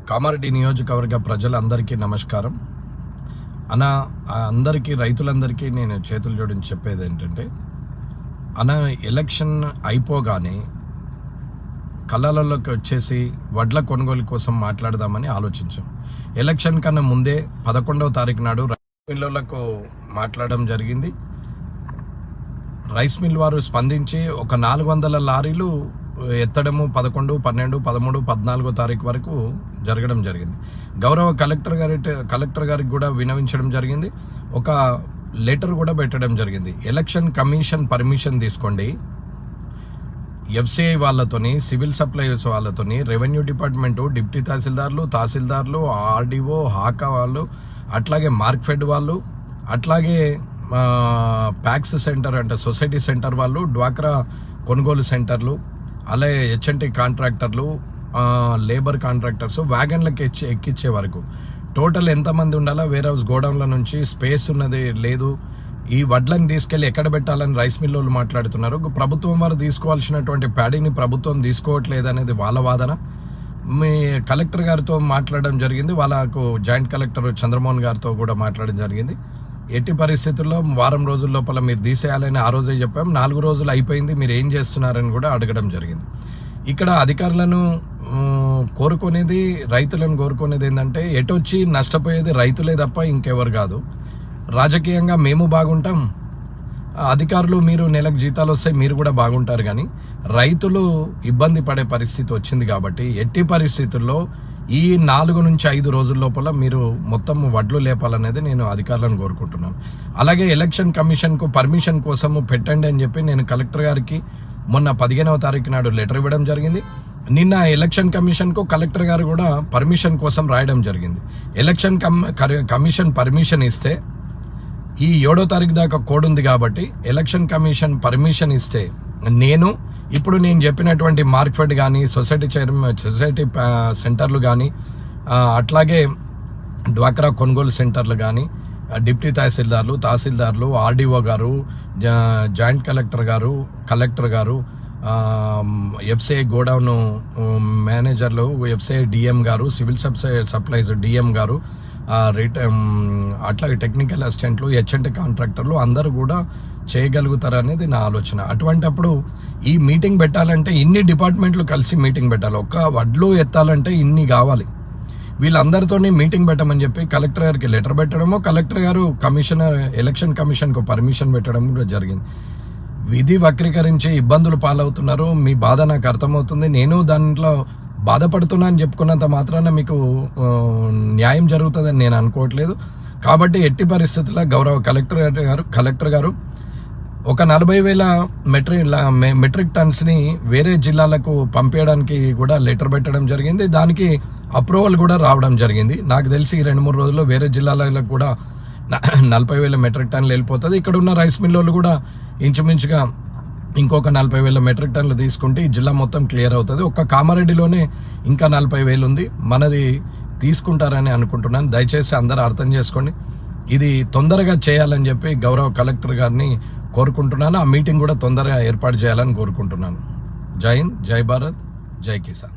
కామారెడ్డి నియోజకవర్గ ప్రజలందరికీ నమస్కారం అన్న. అందరికీ రైతులందరికీ నేను చేతులు జోడించి చెప్పేది ఏంటంటే అన్న, ఎలక్షన్ అయిపోగానే కళ్ళలోకి వచ్చేసి వడ్ల కొనుగోలు కోసం మాట్లాడదామని ఆలోచించాం. ఎలక్షన్ కన్నా ముందే 11వ తారీఖు నాడు రైస్ మిల్లులకు మాట్లాడడం జరిగింది. రైస్ మిల్ వారు స్పందించి ఒక 400 లారీలు ఎత్తడము 11, 12, 13, 14వ తారీఖు వరకు జరగడం జరిగింది. గౌరవ కలెక్టర్ గారికి కూడా వినవించడం జరిగింది. ఒక లెటర్ కూడా పెట్టడం జరిగింది. ఎలక్షన్ కమిషన్ పర్మిషన్ తీసుకోండి, ఎఫ్సిఐ వాళ్ళతోని, సివిల్ సప్లైస్ వాళ్ళతోని, రెవెన్యూ డిపార్ట్మెంటు, డిప్యూటీ తహసీల్దార్లు, ఆర్డీఓ, హాకా వాళ్ళు, అట్లాగే మార్క్ఫెడ్ వాళ్ళు, అట్లాగే ప్యాక్స్ సెంటర్ అంటే సొసైటీ సెంటర్ వాళ్ళు, డ్వాక్రా కొనుగోలు సెంటర్లు, అలాగే హెచ్ఎన్టీ కాంట్రాక్టర్లు, లేబర్ కాంట్రాక్టర్స్ వ్యాగన్లకు ఎక్కిచ్చే వరకు టోటల్ ఎంతమంది ఉండాలా? వేర్ హౌస్ గోడౌన్ల నుంచి స్పేస్ ఉన్నది లేదు. ఈ వడ్లను తీసుకెళ్లి ఎక్కడ పెట్టాలని రైస్ మిల్ వాళ్ళు మాట్లాడుతున్నారు. ప్రభుత్వం వారు తీసుకోవాల్సినటువంటి ప్యాడీని ప్రభుత్వం తీసుకోవట్లేదు అనేది వాళ్ళ వాదన. మీ కలెక్టర్ గారితో మాట్లాడడం జరిగింది. వాళ్ళకు జాయింట్ కలెక్టర్ చంద్రమోహన్ గారితో కూడా మాట్లాడడం జరిగింది. ఎట్టి పరిస్థితుల్లో వారం రోజుల లోపల మీరు తీసేయాలని ఆ రోజే చెప్పాం. 4 రోజులు అయిపోయింది, మీరు ఏం చేస్తున్నారని కూడా అడగడం జరిగింది. ఇక్కడ అధికారులను కోరుకునేది, రైతులను కోరుకునేది ఏంటంటే ఎటొచ్చి నష్టపోయేది రైతులే తప్ప ఇంకెవరు కాదు. రాజకీయంగా మేము బాగుంటాం, అధికారులు మీరు నెలకు జీతాలు వస్తే మీరు కూడా బాగుంటారు, కానీ రైతులు ఇబ్బంది పడే పరిస్థితి వచ్చింది. కాబట్టి ఎట్టి పరిస్థితుల్లో ఈ 4 నుంచి 5 రోజుల లోపల మీరు మొత్తం వడ్లు లేపాలనేది నేను అధికారులను కోరుకుంటున్నాను. అలాగే ఎలక్షన్ కమిషన్కు పర్మిషన్ కోసము పెట్టండి అని చెప్పి నేను కలెక్టర్ గారికి మొన్న 15వ తారీఖు నాడు లెటర్ ఇవ్వడం జరిగింది. నిన్న ఎలక్షన్ కమిషన్కు కలెక్టర్ గారు కూడా పర్మిషన్ కోసం రాయడం జరిగింది. ఎలక్షన్ కమిషన్ పర్మిషన్ ఇస్తే ఈ 7వ తారీఖు దాకా కోడ్ ఉంది కాబట్టి ఎలక్షన్ కమిషన్ పర్మిషన్ ఇస్తే ఇప్పుడు నేను చెప్పినటువంటి మార్క్ఫెడ్ కానీ, సొసైటీ సెంటర్లు కానీ, అట్లాగే డ్వాక్రా కొనుగోలు సెంటర్లు కానీ, డిప్యూటీ తహసీల్దార్లు, ఆర్డీఓ గారు, జాయింట్ కలెక్టర్ గారు, ఎఫ్సిఐ గోడౌన్ మేనేజర్లు, ఎఫ్సిఐ డిఎం గారు, సివిల్ సప్లైస్ డిఎం గారు, అట్లాగే టెక్నికల్ అసిస్టెంట్లు, హెచ్ఎన్టీ కాంట్రాక్టర్లు అందరూ కూడా చేయగలుగుతారనేది నా ఆలోచన. అటువంటప్పుడు ఈ మీటింగ్ పెట్టాలంటే ఇన్ని డిపార్ట్మెంట్లు కలిసి మీటింగ్ పెట్టాలి. ఒక్క వడ్లు ఎత్తాలంటే ఇన్ని కావాలి. వీళ్ళందరితోని మీటింగ్ పెట్టమని చెప్పి కలెక్టర్ గారికి లెటర్ పెట్టడమో, కలెక్టర్ గారు ఎలక్షన్ కమిషన్కు పర్మిషన్ పెట్టడం కూడా జరిగింది. విధి వక్రీకరించి ఇబ్బందులు పాలవుతున్నారు. మీ బాధ నాకు అర్థమవుతుంది. నేను దాంట్లో బాధపడుతున్నా అని చెప్పుకున్నంత మాత్రాన మీకు న్యాయం జరుగుతుందని నేను అనుకోవట్లేదు. కాబట్టి ఎట్టి పరిస్థితుల్లో గౌరవ కలెక్టర్ గారు ఒక 40,000 మెట్రిక్ టన్స్ ని వేరే జిల్లాలకు పంపించడానికి కూడా లెటర్ పెట్టడం జరిగింది. దానికి అప్రూవల్ కూడా రావడం జరిగింది. నాకు తెలిసి 2-3 రోజుల్లో వేరే జిల్లాలకు కూడా 40,000 మెట్రిక్ టన్నులు వెళ్ళిపోతుంది. ఇక్కడ ఉన్న రైస్ మిల్లు కూడా ఇంచుమించుగా ఇంకొక 40,000 మెట్రిక్ టన్నులు తీసుకుంటే ఈ జిల్లా మొత్తం క్లియర్ అవుతుంది. ఒక్క కామారెడ్డిలోనే ఇంకా 40,000 ఉంది. మనది తీసుకుంటారని అనుకుంటున్నాను. దయచేసి అందరూ అర్థం చేసుకోండి. ఇది తొందరగా చేయాలని చెప్పి గౌరవ కలెక్టర్ గారిని కోరుకుంటున్నాను. ఆ మీటింగ్ కూడా తొందరగా ఏర్పాటు చేయాలని కోరుకుంటున్నాను. జై హింద్, జై భారత్, జై కిసాన్.